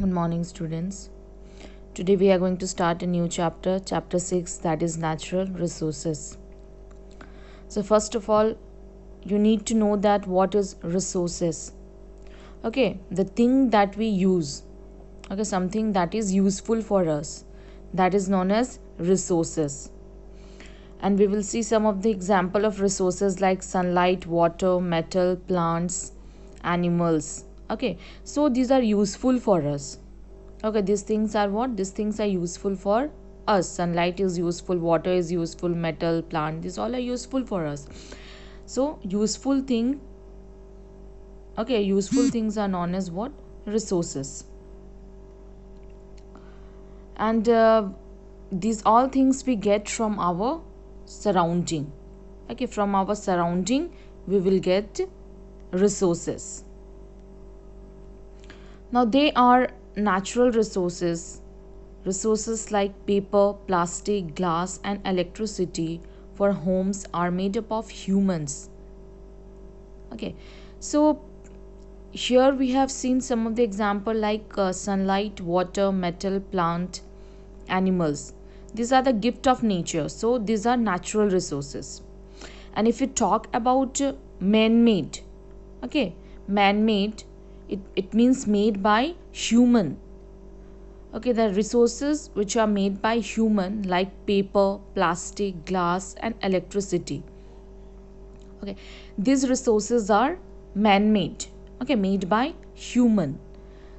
Good morning, students. Today we are going to start a new chapter, chapter 6, that is natural resources. So, first of all, you need to know that what is resources. Okay, the thing that we use, okay, something that is useful for us, that is known as resources. And we will see some of the example of resources like sunlight, water, metal, plants, animals. Okay, so these are useful for us. Okay, these things are what? These things are useful for us. Sunlight is useful, water is useful, metal, plant, these all are useful for us. So, useful thing, okay, useful things are known as what? Resources. And these all things we get from our surrounding. Okay, from our surrounding, we will get resources. Now, they are natural resources like paper, plastic, glass, and electricity for homes are made up of humans. Okay, so here we have seen some of the example like sunlight, water, metal, plant, animals. These are the gift of nature. So these are natural resources. And if you talk about man-made, okay, man-made, it means made by human. Okay, the resources which are made by human like paper, plastic, glass, and electricity. Okay, these resources are man-made. Okay, made by human.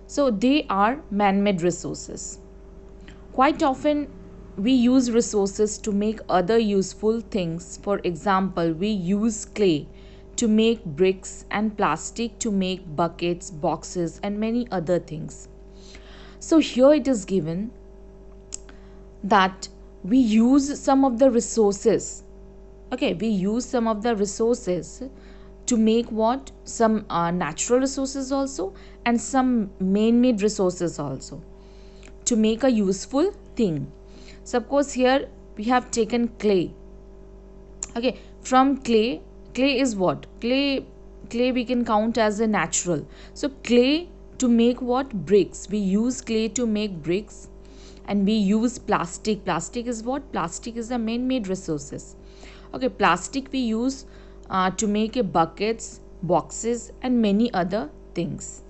So they are man-made resources. Quite often we use resources to make other useful things. For example, we use clay to make bricks and plastic to make buckets, boxes, and many other things. So here it is given that we use some of the resources. Okay, we use some of the resources to make what? Some natural resources also and some man-made resources also to make a useful thing. Suppose here we have taken clay. Okay, from clay is what? Clay we can count as a natural. So clay to make what? Bricks. We use clay to make bricks. And we use plastic. Plastic is what? Plastic is a man-made resources. Okay, plastic we use to make a buckets, boxes, and many other things.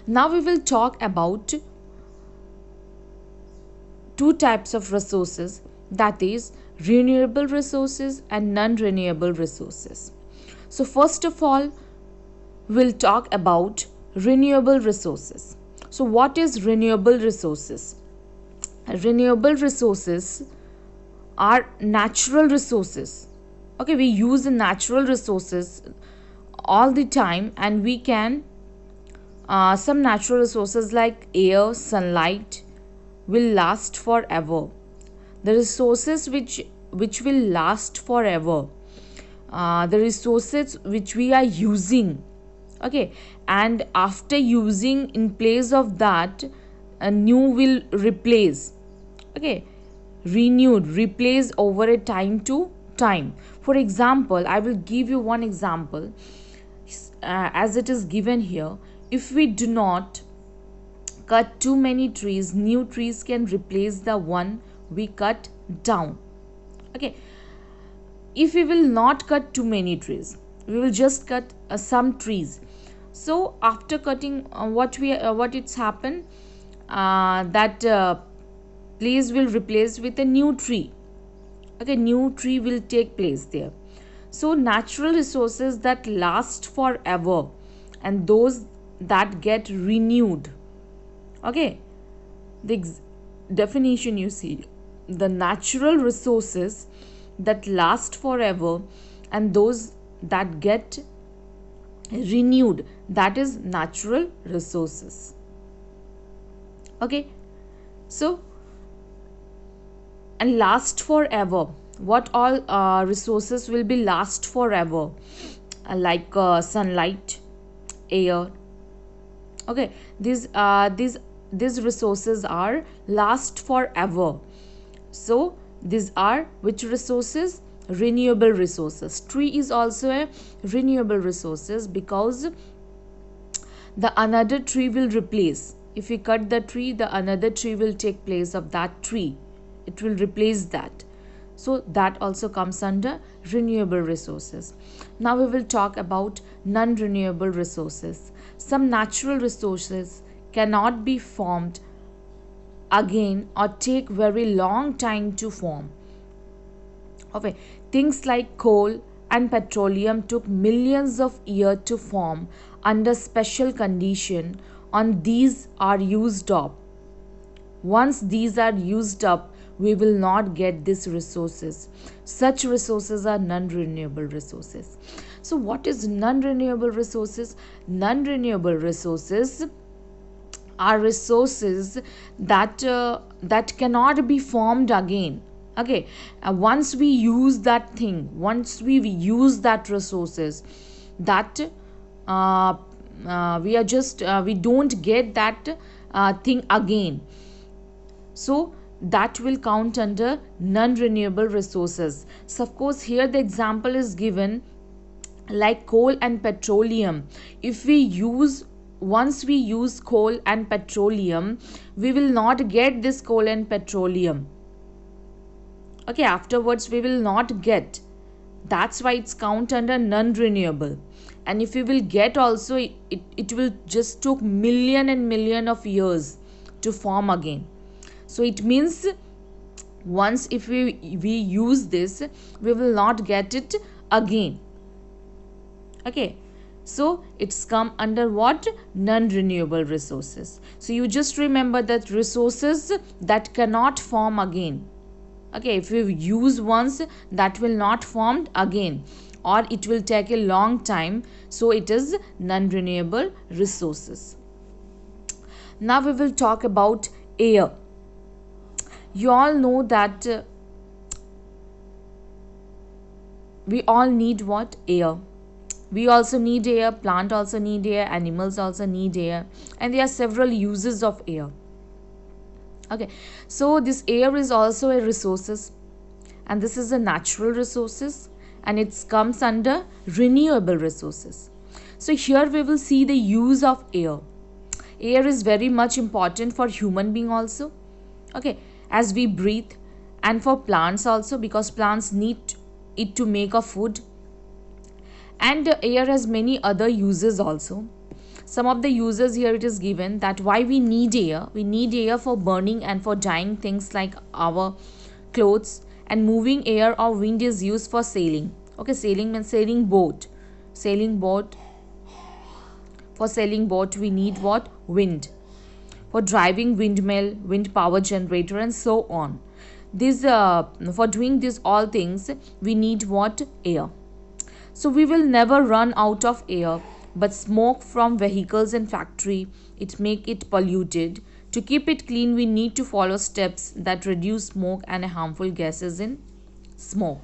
Now we will talk about two types of resources, that is renewable resources and non-renewable resources. So first of all, we'll talk about renewable resources. So what is renewable resources? Renewable resources are natural resources. Okay, we use natural resources all the time, and we can some natural resources like air, sunlight will last forever. The resources which will last forever, the resources which we are using, okay, and after using, in place of that, a new will replace, okay, renewed, replace over a time to time. For example, I will give you one example as it is given here. If we do not cut too many trees, new trees can replace the one we cut down. Okay, if we will not cut too many trees, we will just cut some trees. So after cutting, what it's happened, that place will replace with a new tree. Okay, new tree will take place there. So natural resources that last forever and those that get renewed. Okay, the definition you see, the natural resources that last forever and those that get renewed, that is natural resources. Okay, so and last forever, what all resources will be last forever? Like sunlight, air. Okay, these resources are last forever. So these are which resources? Renewable resources. Tree is also a renewable resources because the another tree will replace. If we cut the tree, the another tree will take place of that tree. It will replace that. So that also comes under renewable resources. Now we will talk about non-renewable resources. Some natural resources cannot be formed again or take very long time to form. Okay, things like coal and petroleum took millions of years to form under special condition, and these are used up. Once these are used up, we will not get these resources. Such resources are non-renewable resources. So what is non-renewable resources? Non-renewable resources are resources that cannot be formed again. Okay, once we use that thing, once we use that resources, that we are just we don't get that thing again. So that will count under non-renewable resources. So of course here the example is given like coal and petroleum. If we use, once we use coal and petroleum, we will not get this coal and petroleum. Okay, afterwards we will not get. That's why it's count under non-renewable. And if we will get also, it will just took million and million of years to form again. So it means once if we use this, we will not get it again. Okay, so it's come under what? Non-renewable resources. So you just remember that resources that cannot form again. Okay, if we use once, that will not form again, or it will take a long time. So it is non-renewable resources. Now we will talk about air. You all know that we all need what? Air. We also need air, plant also need air, animals also need air, and there are several uses of air. Okay, so this air is also a resources, and this is a natural resources, and it comes under renewable resources. So here we will see the use of air. Air is very much important for human being also. Okay, as we breathe, and for plants also, because plants need it to make a food. And air has many other uses also. Some of the uses here it is given that why we need air. We need air for burning and for dyeing things like our clothes, and moving air or wind is used for sailing. Okay, sailing means sailing boat. Sailing boat. For sailing boat we need what? Wind. For driving windmill, wind power generator, and so on. This for doing these all things we need what? Air. So we will never run out of air, but smoke from vehicles and factory, it make it polluted. To keep it clean, we need to follow steps that reduce smoke and harmful gases in smoke.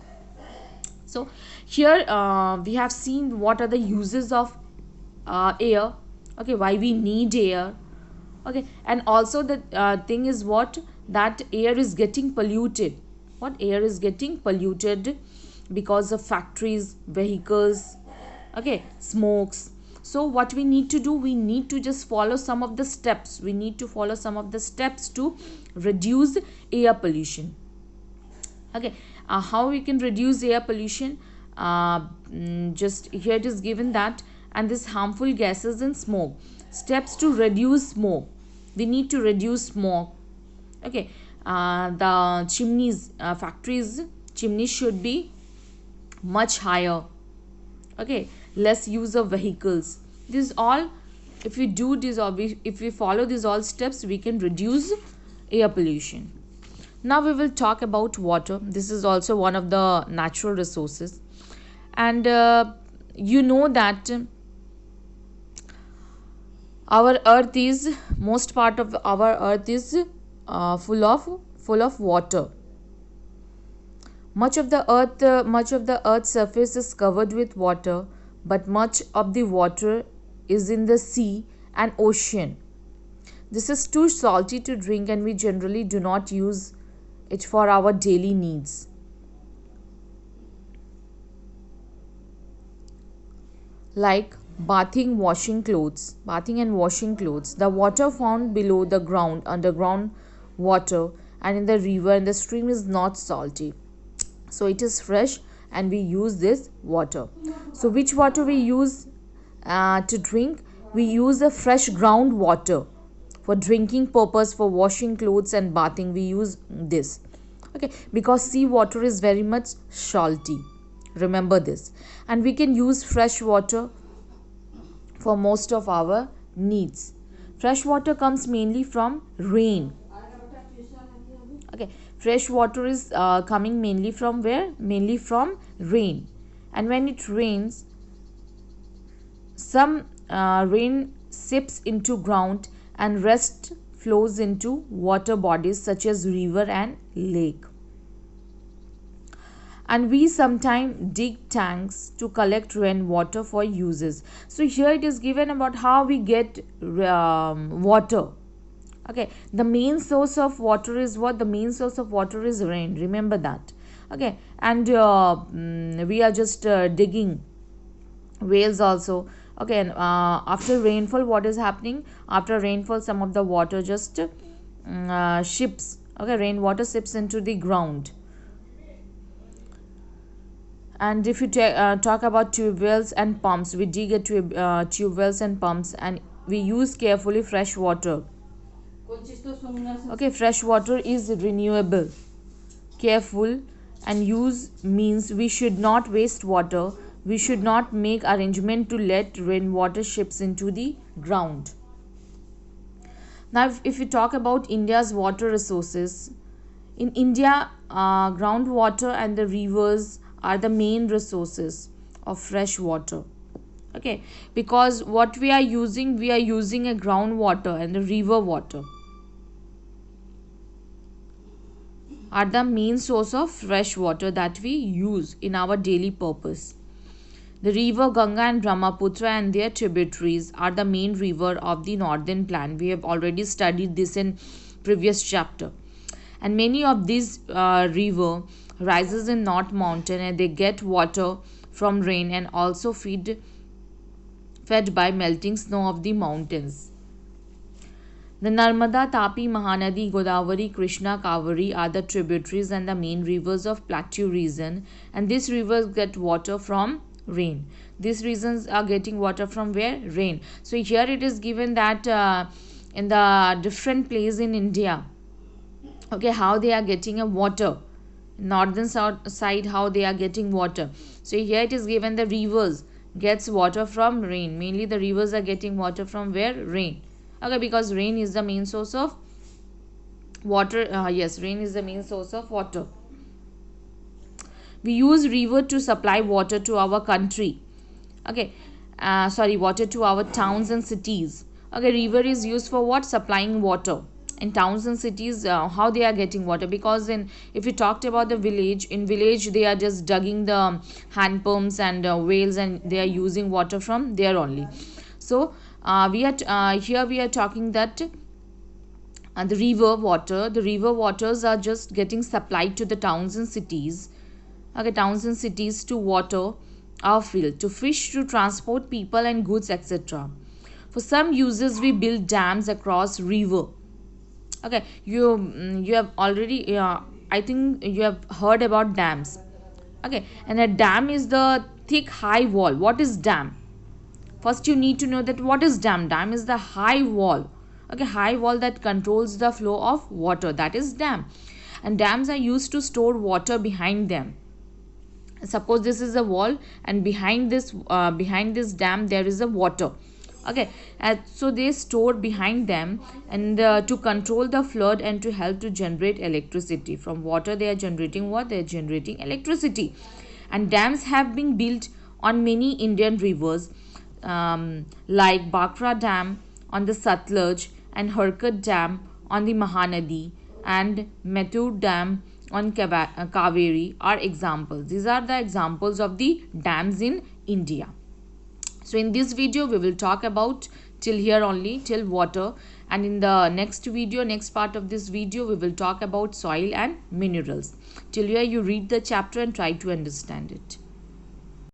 So here we have seen what are the uses of air. Okay, why we need air. Okay, and also the thing is what? That air is getting polluted. What? Air is getting polluted because of factories, vehicles, okay, smokes. So what we need to do, we need to just follow some of the steps. We need to follow some of the steps to reduce air pollution. Okay, how we can reduce air pollution? Just here it is given that, and this harmful gases and smoke. Steps to reduce smoke. We need to reduce smoke. Okay, the chimneys, factories, chimneys should be much higher. Okay, less use of vehicles. This all, if we do this, or if we follow these all steps, we can reduce air pollution. Now we will talk about water. This is also one of the natural resources, and you know that our earth is, most part of our earth is full of water. Much of the earth's surface is covered with water, but much of the water is in the sea and ocean. This is too salty to drink, and we generally do not use it for our daily needs. Like bathing and washing clothes. The water found below the ground, underground water, and in the river and the stream is not salty. So it is fresh and we use this water. So which water we use to drink? We use the fresh ground water for drinking purpose, for washing clothes and bathing. We use this. Okay, because sea water is very much salty. Remember this. And we can use fresh water for most of our needs. Fresh water comes mainly from rain. Okay, fresh water is coming mainly from where? Mainly from rain. And when it rains, some rain seeps into ground and rest flows into water bodies such as river and lake. And we sometimes dig tanks to collect rainwater for uses. So here it is given about how we get water. Okay, the main source of water is what? The main source of water is rain. Remember that. Okay, and we are just digging wells also. Okay, and after rainfall, what is happening? After rainfall, some of the water just ships. Okay, rainwater sips into the ground. And if you talk about tube wells and pumps, we dig a tube wells and pumps, and we use carefully fresh water. Okay, fresh water is renewable. Careful and use means we should not waste water. We should not make arrangement to let rainwater ships into the ground. Now, if we talk about India's water resources, in India, groundwater and the rivers are the main resources of fresh water. Okay, because what we are using a groundwater and the river water are the main source of fresh water that we use in our daily purpose. The river Ganga and Brahmaputra and their tributaries are the main river of the northern plain. We have already studied this in previous chapter. And many of these river rises in North Mountain, and they get water from rain and also fed by melting snow of the mountains. The Narmada, Tapi, Mahanadi, Godavari, Krishna, Kaveri are the tributaries and the main rivers of plateau region, and these rivers get water from rain. These regions are getting water from where? Rain. So here it is given that in the different place in India, okay, how they are getting a water. Northern side, how they are getting water. So here it is given the rivers gets water from rain. Mainly the rivers are getting water from where? Rain. Okay, because rain is the main source of water. Yes, rain is the main source of water. We use river to supply water to our country. Okay, water to our towns and cities. Okay, river is used for what? Supplying water. In towns and cities, how they are getting water? Because if we talked about the village, in village they are just digging the hand pumps and wells, and they are using water from there only. So here we are talking that the river waters are just getting supplied to the towns and cities. Okay, towns and cities to water our field, to fish, to transport people and goods, etc. For some uses, we build dams across river. Okay, you have already I think you have heard about dams. Okay, and a dam is the thick high wall. What is dam? First you need to know that what is dam. Dam is the high wall. Okay, high wall that controls the flow of water, that is dam. And dams are used to store water behind them. Suppose this is a wall, and behind this dam there is a water. Okay, so they store behind them, and to control the flood and to help to generate electricity. From water they are generating what? They are generating electricity. And dams have been built on many Indian rivers, like Bhakra Dam on the Satluj, and Harkat Dam on the Mahanadi, and Mettur Dam on Kaveri are examples. These are the examples of the dams in India. So in this video we will talk about till here only, till water, and in the next part of this video we will talk about soil and minerals. Till here you read the chapter and try to understand it.